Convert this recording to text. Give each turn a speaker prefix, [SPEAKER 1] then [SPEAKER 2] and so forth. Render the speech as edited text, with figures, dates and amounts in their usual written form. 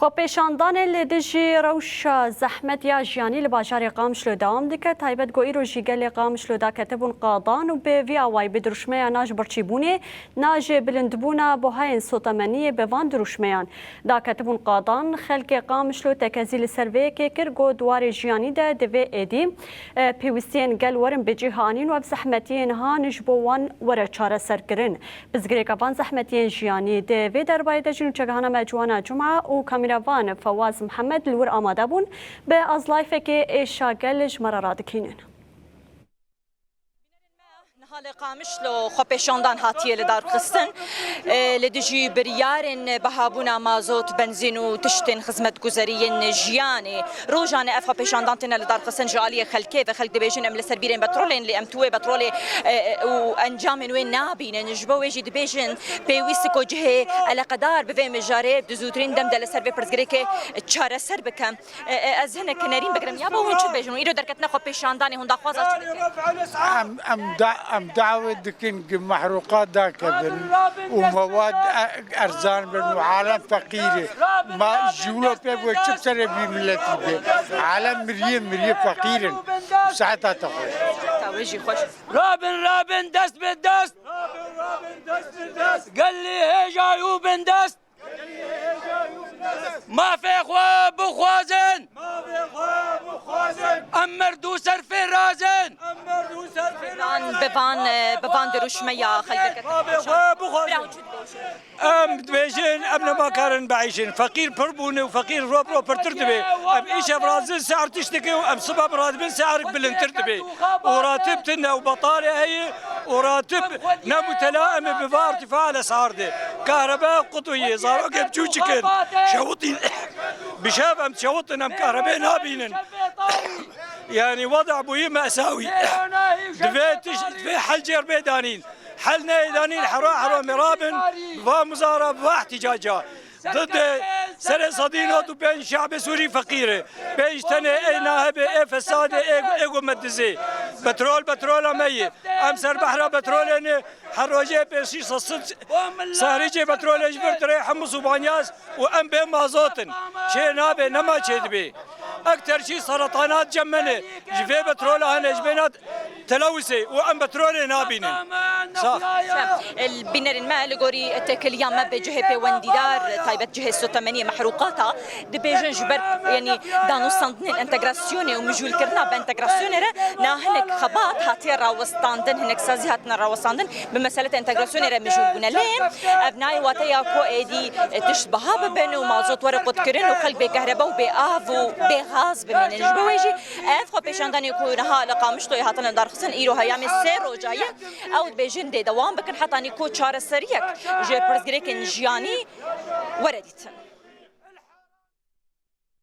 [SPEAKER 1] خۆپێشاندانê li dijî rewşa zehmet ya jiyanî li bajarê Qamişlo dewam dike. Taybet got îro jî gelê Qamişlo da ketibûn qadan û bê vî awayî bi dirûjmeya na ji birçîbûnê na jê bilindbûna buhayên sotemeniyê bi van dirûjmeyan da ketibûn qadan. Xelkê Qamişlo tekezî li ser vê yekê kir got dwarê jiyanî de divê êdî pêwîstiyên gel werin bi cih anîn û ev zehmetiyên han ji bo wan were çareserkirin. Bizgirêka van zehmetiyên jiyanî di vê derbayê de jî nûçegihana me Ciwana Cuma û kamîravan Fewaz Mihemed li wir amade bûn bi azlayfekê êşa gel ji me re radikînin.
[SPEAKER 2] Nihalê Qamişlo xwepêşandan hatiye li darxistin li dijî biryarên bihabûna mazot, benzîn û tiştên xizmetguzeriyên jiyanê rojan ev xwepêşandan têne li darxistin ji aliyê xelkê ve xelk dibêjin em li ser bîrên petrolên lê em tu wê petrolê û encamên wê nabînin ji bo wê jî dibêjin pêwîst ku cihê eleqedar bi vê mijarê di zûtirîn dem de li ser vê pirsgirêkê çareser bikin. Ez hinek nerîn bigirim ya bo hûn çi dibêjin îro derketina xwepêşandanê hûn daxwaza çi
[SPEAKER 3] dikin دعوة دكين محروقات داكبن ومواد أرزان بن وعالم فقيرة ما جولو بيب وشب سنة بملتي بي عالم مريم فقيرا ساعتها تخوش
[SPEAKER 2] توجي خوش
[SPEAKER 4] رابن دست بالدست قال لي هيجا يوبن دست ما في خوا بخوازن امر دو سر في رازن
[SPEAKER 2] بفان دروشميا خلبك
[SPEAKER 4] ام دبيجين ابنا ما كارن بعيشين فقير بربوني وفقير روبرو برتردبي ام ايش برازل سعر تشتكي وام صبا براتب سعرك بالانتردبي وراتبتنا وبطاله هي وراتب متلائم بفار ارتفاع الاسعار دي كهرباء قطويه صاروا كبجو شكل شوطين بشاف ام شوطنا ام كهرباء نابينن يعني وضع بوي مأساوي دفي حل جير ميدانين حلنا ميدانين حرا مرابن ومزارة واحتجاجا ضد سنة صدينات وبين شعب سوري فقيرة بين تنة اي ناهبة اي فسادة اي مدزي بترول مية ام سر بحرة بترول حروجة بيشي صصد سهريجة بترول اجبر تري حمص وبانياس وام بين مازوتن شي نابي نما تشدبي اكثر شيء سرطانات جمنه جفي بترول هنا جبينات تلوثي وام بترول نابينن صح
[SPEAKER 2] البنر الماء لغوري تكليا ما بجهه بونديدار طيبت جهه سوتمنيه محروقاتها دبيجن جبر يعني دانو ساندن الانتغراسيون ومجول كرنا بانتغراسيون نا هنك خبات هاتي راوستاندن هنك سازي هاتنا راوستاندن بمساله انتغراسيون مجول بنا لين ابناي واتيا كو ايدي تشبها ببنو مازوت ورقه كرن وخلق بكهرباء وبافو غاز بمن الجبويجي اف خبيشاندان يكون ها لقامشتو هاتن دارخسن ايرو هيامي سيرو جايه او بيجن دي دوام بكن حتى نيكو تشار سريك جي برزغريكن جياني ورديت